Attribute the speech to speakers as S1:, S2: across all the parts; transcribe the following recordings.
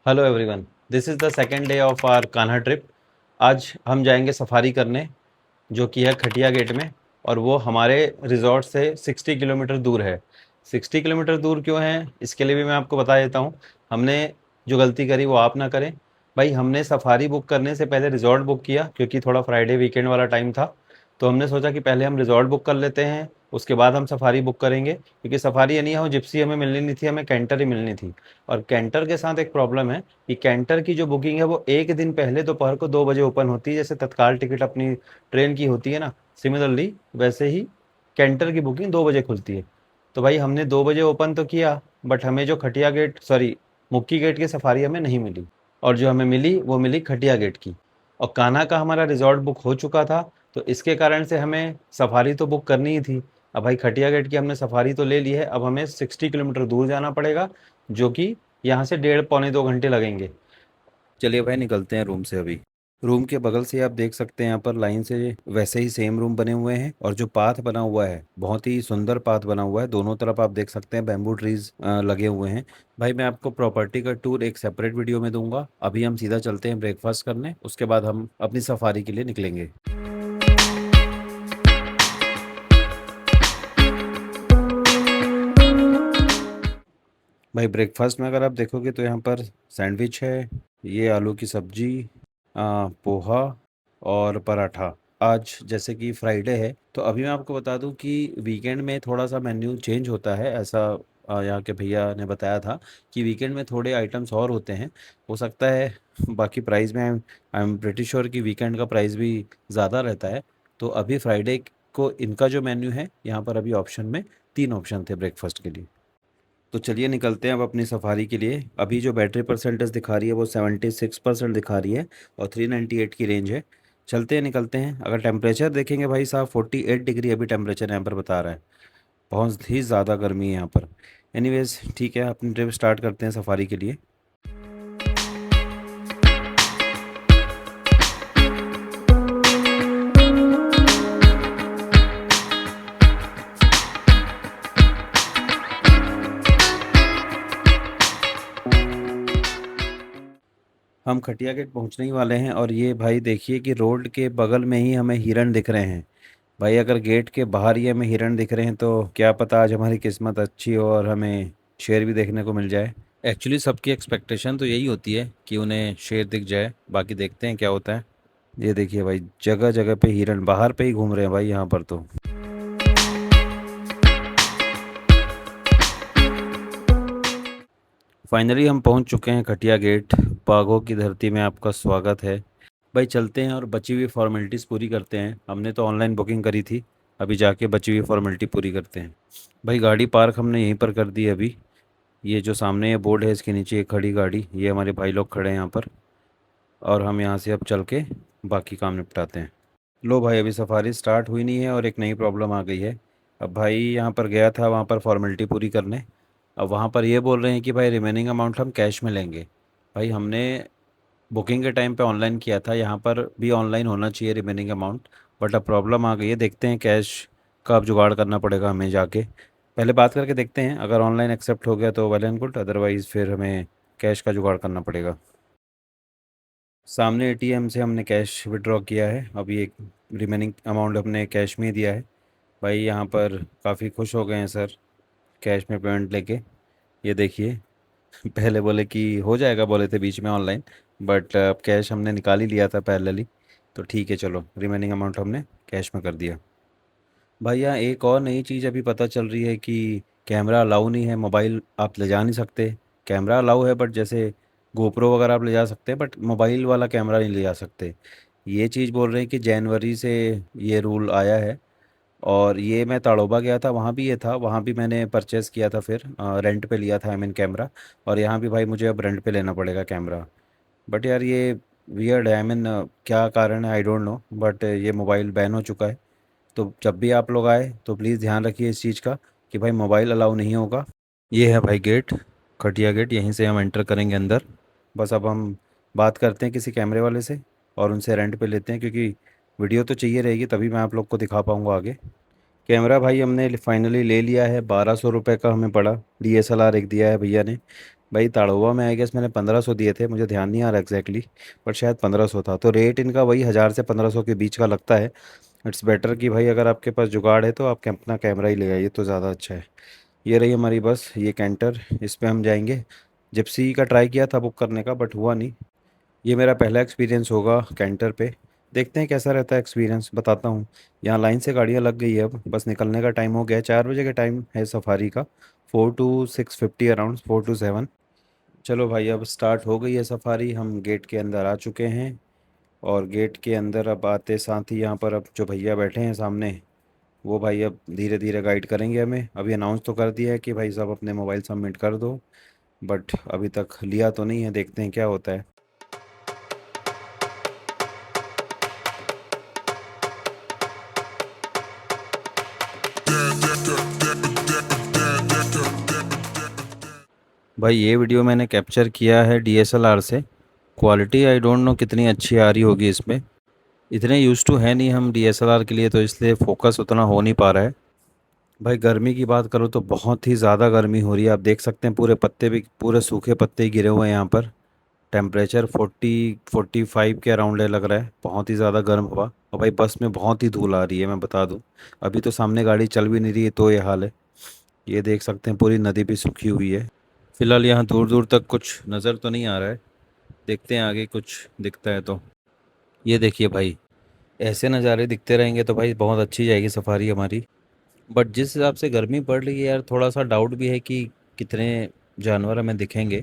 S1: Hello everyone, this is the second day of our Kanha trip. आज हम जाएंगे safari करने, जो कि है खटिया गेट में। और वो हमारे रिजॉर्ट से 60 किलोमीटर दूर है। 60 किलोमीटर दूर क्यों है, इसके लिए भी मैं आपको बता देता हूँ। हमने जो गलती करी वो आप ना करें। भाई, हमने सफारी बुक करने से पहले रिजॉर्ट बुक किया, क्योंकि थोड़ा फ्राइडे वीकेंड वाला टाइम था। तो हमने सोचा कि पहले हम रिजॉर्ट बुक कर लेते हैं, उसके बाद हम सफारी बुक करेंगे, क्योंकि सफारी यानी हो जिप्सी हमें मिलनी नहीं थी, हमें कैंटर ही मिलनी थी। और कैंटर के साथ एक प्रॉब्लम है कि कैंटर की जो बुकिंग है वो एक दिन पहले दोपहर को 2 बजे ओपन होती है, जैसे तत्काल टिकट अपनी ट्रेन की होती है ना, सिमिलरली वैसे ही कैंटर की बुकिंग 2 बजे खुलती है। तो भाई, हमने 2 बजे ओपन तो किया, बट हमें जो खटिया गेट सॉरी मुक्की गेट की सफारी हमें नहीं मिली। और जो हमें मिली वो मिली खटिया गेट की। और कान्हा का हमारा रिजॉर्ट बुक हो चुका था, तो इसके कारण से हमें सफारी तो बुक करनी ही थी। अब भाई, खटिया गेट की हमने सफारी तो ले ली है, अब हमें 60 किलोमीटर दूर जाना पड़ेगा, जो कि यहाँ से 1.5 पौने 2 घंटे लगेंगे। चलिए भाई, निकलते हैं रूम से अभी। रूम के बगल से आप देख सकते हैं, यहाँ पर लाइन से वैसे ही सेम रूम बने हुए हैं। और जो पाथ बना हुआ है, बहुत ही सुंदर पाथ बना हुआ है। दोनों तरफ आप देख सकते हैं बैम्बू ट्रीज लगे हुए हैं। भाई, मैं आपको प्रॉपर्टी का टूर एक सेपरेट वीडियो में दूंगा। अभी हम सीधा चलते हैं ब्रेकफास्ट करने, उसके बाद हम अपनी सफारी के लिए निकलेंगे। भाई, ब्रेकफास्ट में अगर आप देखोगे तो यहाँ पर सैंडविच है, ये आलू की सब्जी, पोहा और पराठा। आज जैसे कि फ्राइडे है, तो अभी मैं आपको बता दूं कि वीकेंड में थोड़ा सा मेन्यू चेंज होता है, ऐसा यहाँ के भैया ने बताया था कि वीकेंड में थोड़े आइटम्स और होते हैं। हो सकता है बाकी प्राइस में आई एम प्रिटी श्योर कि वीकेंड का प्राइस भी ज़्यादा रहता है। तो अभी फ्राइडे को इनका जो मेन्यू है, यहाँ पर अभी ऑप्शन में 3 ऑप्शन थे ब्रेकफास्ट के लिए। तो चलिए निकलते हैं अब अपनी सफारी के लिए। अभी जो बैटरी परसेंटेज दिखा रही है वो 76% दिखा रही है, और 398 की रेंज है। चलते हैं, निकलते हैं। अगर टेम्परेचर देखेंगे भाई साहब, 48 डिग्री अभी टेम्परेचर यहाँ पर बता रहा है। बहुत ही ज़्यादा गर्मी है यहाँ पर। एनीवेज, ठीक है, अपनी ट्रिप स्टार्ट करते हैं सफारी के लिए। हम खटिया गेट पहुँचने ही वाले हैं, और ये भाई देखिए कि रोड के बगल में ही हमें हिरन दिख रहे हैं। भाई, अगर गेट के बाहर ही हमें हिरन दिख रहे हैं तो क्या पता आज हमारी किस्मत अच्छी हो और हमें शेर भी देखने को मिल जाए। एक्चुअली सबकी एक्सपेक्टेशन तो यही होती है कि उन्हें शेर दिख जाए, बाकी देखते हैं क्या होता है। ये देखिए भाई, जगह जगह पे हिरन बाहर पे ही घूम रहे हैं भाई यहाँ पर तो। फाइनली हम पहुँच चुके हैं खटिया गेट। बाघों की धरती में आपका स्वागत है। भाई, चलते हैं और बची हुई फॉर्मेलिटीज़ पूरी करते हैं। हमने तो ऑनलाइन बुकिंग करी थी, अभी जाके बची हुई फॉर्मेलिटी पूरी करते हैं। भाई, गाड़ी पार्क हमने यहीं पर कर दी है अभी। ये जो सामने ये बोर्ड है, इसके नीचे एक खड़ी गाड़ी, ये हमारे भाई लोग खड़े हैं यहाँ पर। और हम यहाँ से अब चल के बाकी काम निपटाते हैं। लो भाई, अभी सफारी स्टार्ट हुई नहीं है और एक नई प्रॉब्लम आ गई है। अब भाई, यहाँ पर गया था वहाँ पर फॉर्मेलिटी पूरी करने। अब वहाँ पर ये बोल रहे हैं कि भाई रिमेनिंग अमाउंट हम कैश में लेंगे। भाई, हमने बुकिंग के टाइम पे ऑनलाइन किया था, यहाँ पर भी ऑनलाइन होना चाहिए रिमेनिंग अमाउंट। बट अब प्रॉब्लम आ गई है, देखते हैं, कैश का अब जुगाड़ करना पड़ेगा हमें जाके। पहले बात करके देखते हैं, अगर ऑनलाइन एक्सेप्ट हो गया तो वेल एंड गुड, अदरवाइज़ फिर हमें कैश का जुगाड़ करना पड़ेगा। सामने एटीएम से हमने कैश विड्रॉ किया है, अभी एक रिमेनिंग अमाउंट हमने कैश में ही दिया है। भाई, यहाँ पर काफ़ी खुश हो गए हैं सर कैश में पेमेंट लेके। ये देखिए, पहले बोले कि हो जाएगा, बोले थे बीच में ऑनलाइन, बट अब कैश हमने निकाल ही लिया था पहले ही। तो ठीक है, चलो रिमेनिंग अमाउंट हमने कैश में कर दिया। भाई, यहाँ एक और नई चीज़ अभी पता चल रही है कि कैमरा अलाउ नहीं है, मोबाइल आप ले जा नहीं सकते। कैमरा अलाउ है, बट जैसे गोप्रो वगैरह आप ले जा सकते हैं, बट मोबाइल वाला कैमरा नहीं ले जा सकते। ये चीज़ बोल रहे हैं कि जनवरी से ये रूल आया है। और ये मैं ताड़ोबा गया था, वहाँ भी ये था, वहाँ भी मैंने परचेज़ किया था, फिर रेंट पे लिया था आई मीन कैमरा। और यहाँ भी भाई मुझे अब रेंट पे लेना पड़ेगा कैमरा। बट यार, ये वियर्ड है, आई मीन क्या कारण है आई डोंट नो, बट ये मोबाइल बैन हो चुका है। तो जब भी आप लोग आए तो प्लीज़ ध्यान रखिए इस चीज़ का कि भाई मोबाइल अलाउ नहीं होगा। ये है भाई गेट, खटिया गेट, यहीं से हम एंटर करेंगे अंदर। बस अब हम बात करते हैं किसी कैमरे वाले से और उनसे रेंट पे लेते हैं, क्योंकि वीडियो तो चाहिए रहेगी, तभी मैं आप लोग को दिखा पाऊँगा आगे। कैमरा भाई हमने फाइनली ले लिया है, 1200 रुपये का हमें पड़ा। DSLR एक दिया है भैया ने। भाई ताड़ोवा में आई गेस मैंने 1500 दिए थे, मुझे ध्यान नहीं आ रहा एग्जैक्टली, पर शायद 1500 था। तो रेट इनका वही 1000 से 1500 के बीच का लगता है। इट्स बेटर कि भाई अगर आपके पास जुगाड़ है तो आप अपना कैमरा ही ले आइए तो ज़्यादा अच्छा है। ये रही हमारी बस, ये कैंटर, इस पे हम जाएंगे। जिप्सी का ट्राई किया था बुक करने का बट हुआ नहीं। ये मेरा पहला एक्सपीरियंस होगा कैंटर पे। देखते हैं कैसा रहता है एक्सपीरियंस, बताता हूँ। यहाँ लाइन से गाड़ियाँ लग गई है, अब बस निकलने का टाइम हो गया है। 4 बजे का टाइम है सफारी का। 4 to 6:50 अराउंड, 4 to 7। चलो भाई अब स्टार्ट हो गई है सफारी, हम गेट के अंदर आ चुके हैं। और गेट के अंदर अब आते साथ ही यहाँ पर अब जो भैया बैठे हैं सामने, वो भाई अब धीरे धीरे गाइड करेंगे हमें। अभी अनाउंस तो कर दिया है कि भाई सब अपने मोबाइल सबमिट कर दो, बट अभी तक लिया तो नहीं है, देखते हैं क्या होता है। भाई ये वीडियो मैंने कैप्चर किया है डीएसएलआर से। क्वालिटी आई डोंट नो कितनी अच्छी आ रही होगी इसमें। इतने यूज़ टू है नहीं हम डीएसएलआर के लिए, तो इसलिए फोकस उतना हो नहीं पा रहा है। भाई गर्मी की बात करो तो बहुत ही ज़्यादा गर्मी हो रही है। आप देख सकते हैं पूरे पत्ते भी, पूरे सूखे पत्ते ही गिरे हुए हैं यहाँ पर। टेम्परेचर 40-45 के अराउंड है लग रहा है, बहुत ही ज़्यादा गर्म हवा। और भाई बस में बहुत ही धूल आ रही है, मैं बता दूँ। अभी तो सामने गाड़ी चल भी नहीं रही है तो ये हाल है। ये देख सकते हैं पूरी नदी भी सूखी हुई है। फिलहाल यहाँ दूर दूर तक कुछ नज़र तो नहीं आ रहा है, देखते हैं आगे कुछ दिखता है तो। ये देखिए भाई, ऐसे नज़ारे दिखते रहेंगे तो भाई बहुत अच्छी जाएगी सफारी हमारी। बट जिस हिसाब से गर्मी पड़ रही है यार, थोड़ा सा डाउट भी है कि कितने जानवर हमें दिखेंगे।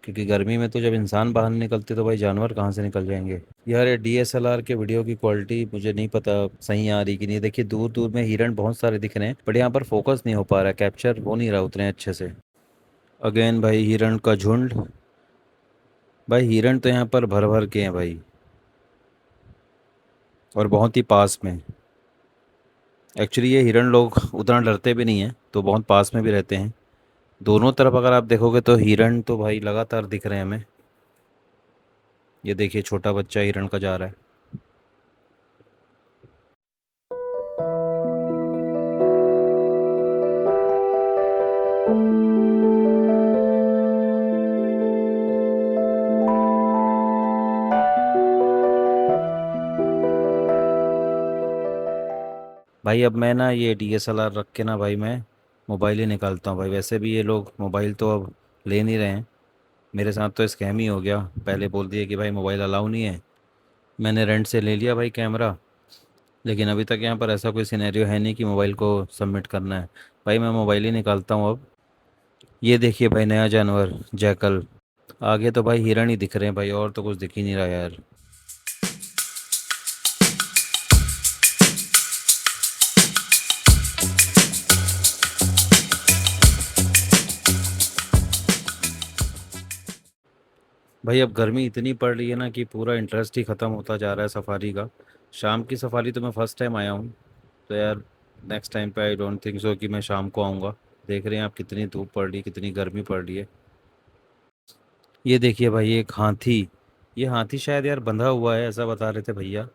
S1: क्योंकि गर्मी में तो जब इंसान बाहर नहीं निकलते तो भाई जानवर कहाँ से निकल जाएंगे। यार ये डीएसएलआर के वीडियो की क्वालिटी मुझे नहीं पता सही आ रही कि नहीं। देखिए दूर दूर में हिरन बहुत सारे दिख रहे हैं, बट यहाँ पर फोकस नहीं हो पा रहा है, कैप्चर हो नहीं रहा उतने अच्छे से। अगेन भाई हिरन का झुंड। भाई हिरन तो यहाँ पर भर भर के हैं भाई, और बहुत ही पास में। एक्चुअली ये हिरन लोग उतना डरते भी नहीं हैं, तो बहुत पास में भी रहते हैं। दोनों तरफ अगर आप देखोगे तो हिरन तो भाई लगातार दिख रहे हैं हमें। ये देखिए छोटा बच्चा हिरन का जा रहा है। भाई अब मैं ना ये डीएसएलआर रख के ना भाई मैं मोबाइल ही निकालता हूँ भाई। वैसे भी ये लोग मोबाइल तो अब ले नहीं रहे हैं। मेरे साथ तो स्कैम ही हो गया, पहले बोल दिए कि भाई मोबाइल अलाउ नहीं है। मैंने रेंट से ले लिया भाई कैमरा, लेकिन अभी तक यहाँ पर ऐसा कोई सिनेरियो है नहीं कि मोबाइल को सबमिट करना है। भाई मैं मोबाइल ही निकालता हूँ अब। ये देखिए भाई नया जानवर, जैकल। आगे तो भाई हिरन ही दिख रहे हैं भाई, और तो कुछ दिख ही नहीं रहा यार। भाई अब गर्मी इतनी पड़ रही है ना कि पूरा इंटरेस्ट ही ख़त्म होता जा रहा है सफारी का। शाम की सफारी तो मैं फ़र्स्ट टाइम आया हूँ, तो यार नेक्स्ट टाइम पे आई डोंट थिंक सो कि मैं शाम को आऊँगा। देख रहे हैं आप कितनी धूप पड़ रही है, कितनी गर्मी पड़ रही है। ये देखिए भाई एक हाथी। ये हाथी शायद यार बंधा हुआ है, ऐसा बता रहे थे भैया।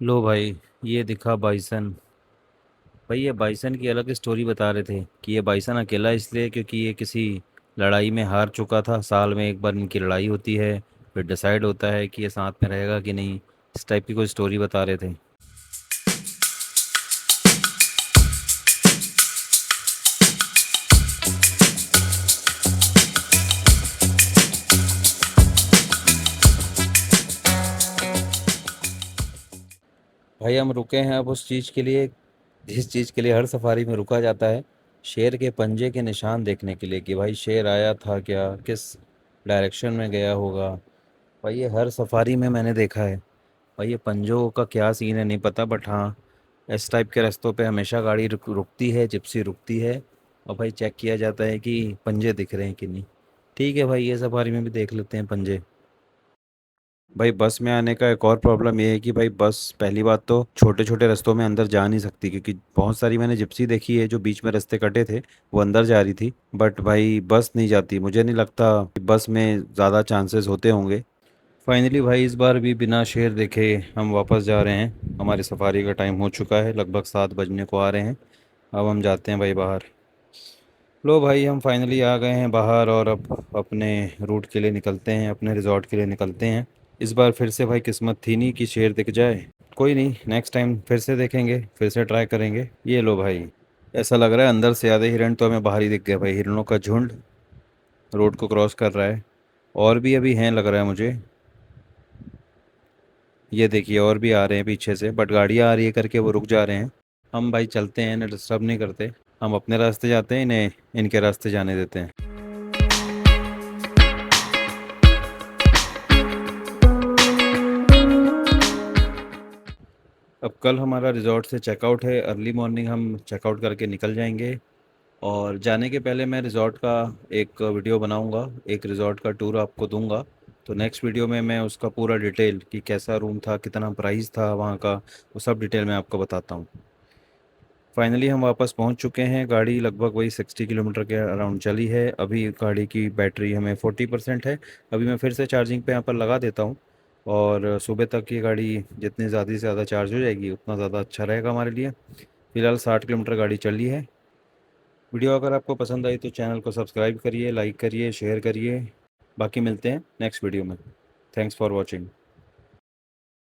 S1: लो भाई, ये दिखा बाइसन। भाई ये बाइसन की अलग स्टोरी बता रहे थे कि ये बाइसन अकेला इसलिए क्योंकि ये किसी लड़ाई में हार चुका था। साल में एक बार इनकी लड़ाई होती है, फिर डिसाइड होता है कि ये साथ में रहेगा कि नहीं। इस टाइप की कोई स्टोरी बता रहे थे। भाई हम रुके हैं अब उस चीज़ के लिए, जिस चीज़ के लिए हर सफारी में रुका जाता है। शेर के पंजे के निशान देखने के लिए कि भाई शेर आया था क्या, किस डायरेक्शन में गया होगा। भाई ये हर सफारी में मैंने देखा है। भाई ये पंजों का क्या सीन है नहीं पता, बट हाँ इस टाइप के रास्तों पे हमेशा गाड़ी रुकती है, जिप्सी रुकती है। और भाई चेक किया जाता है कि पंजे दिख रहे हैं कि नहीं। ठीक है भाई, ये सफारी में भी देख लेते हैं पंजे। भाई बस में आने का एक और प्रॉब्लम ये है कि भाई बस पहली बात तो छोटे छोटे रास्तों में अंदर जा नहीं सकती, क्योंकि बहुत सारी मैंने जिप्सी देखी है जो बीच में रास्ते कटे थे, वो अंदर जा रही थी। बट भाई बस नहीं जाती, मुझे नहीं लगता कि बस में ज़्यादा चांसेस होते होंगे। फाइनली भाई इस बार भी बिना शेर देखे हम वापस जा रहे हैं। हमारी सफारी का टाइम हो चुका है, लगभग 7 बजने को आ रहे हैं। अब हम जाते हैं भाई बाहर। लो भाई, हम फाइनली आ गए हैं बाहर और अब अपने रूट के लिए निकलते हैं, अपने रिजॉर्ट के लिए निकलते हैं। इस बार फिर से भाई किस्मत थी नहीं कि शेर दिख जाए। कोई नहीं, नेक्स्ट टाइम फिर से देखेंगे, फिर से ट्राई करेंगे। ये लो भाई, ऐसा लग रहा है अंदर से आधे हिरण तो हमें बाहर ही दिख गए भाई। हिरणों का झुंड रोड को क्रॉस कर रहा है। और भी अभी हैं लग रहा है मुझे। ये देखिए और भी आ रहे हैं पीछे से, बट गाड़ियाँ आ रही है करके वो रुक जा रहे हैं। हम भाई चलते हैं, इन्हें डिस्टर्ब नहीं करते। हम अपने रास्ते जाते हैं, इन्हें इनके रास्ते जाने देते हैं। अब कल हमारा रिजॉर्ट से चेकआउट है, अर्ली मॉर्निंग हम चेकआउट करके निकल जाएंगे। और जाने के पहले मैं रिज़ॉर्ट का एक वीडियो बनाऊंगा, एक रिज़ॉर्ट का टूर आपको दूंगा। तो नेक्स्ट वीडियो में मैं उसका पूरा डिटेल कि कैसा रूम था, कितना प्राइस था वहाँ का, वो सब डिटेल मैं आपको बताता हूँ। फाइनली हम वापस पहुँच चुके हैं। गाड़ी लगभग वही 60 किलोमीटर के अराउंड चली है। अभी गाड़ी की बैटरी हमें 40% है। अभी मैं फिर से चार्जिंग पे यहाँ पर लगा देता हूँ। और सुबह तक ये गाड़ी जितनी ज़्यादा से ज़्यादा चार्ज हो जाएगी उतना ज़्यादा अच्छा रहेगा हमारे लिए। फ़िलहाल 60 किलोमीटर गाड़ी चली है। वीडियो अगर आपको पसंद आई तो चैनल को सब्सक्राइब करिए, लाइक करिए, शेयर करिए। बाकी मिलते हैं नेक्स्ट वीडियो में। Thanks for watching.